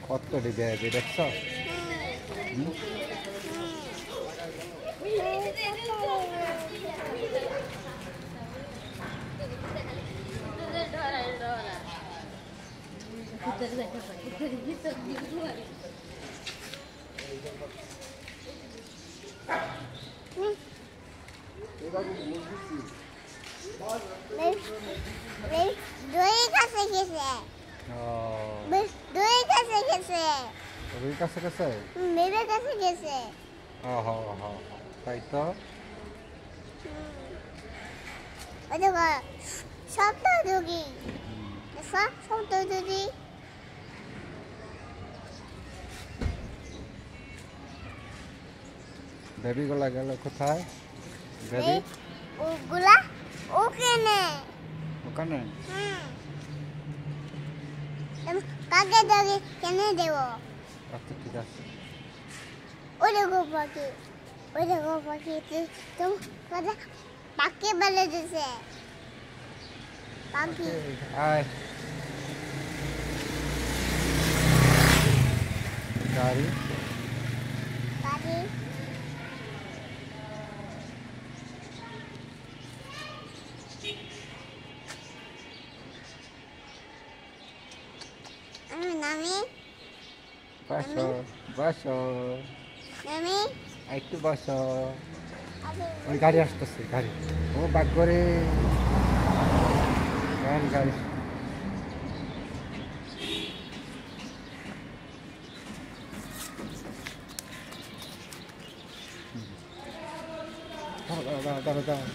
কত ব্যাগ দেখছ? রুই কাছে গেছে? মেয়ের কাছে গেছে। তাই তো শব্দ যোগী শব্দ যোগী বেবি গুলা গেল কোথায়? বেবি ওগুলা ওখানে ওখানে কাকে দাগে কেন দেব? আচ্ছা ঠিক আছে। ওই দেখো পাখি তুমি কথা পাখি বলে দিছে পাখি আয় গাড়ি গাড়ি আমি নামি বসো বসো নামি একটু বসো। ওই গাড়ি আসতেছে গাড়ি ও বাগ করে গাড়ি গাড়ি দাঁড়া দাঁড়া দাঁড়া দাঁড়া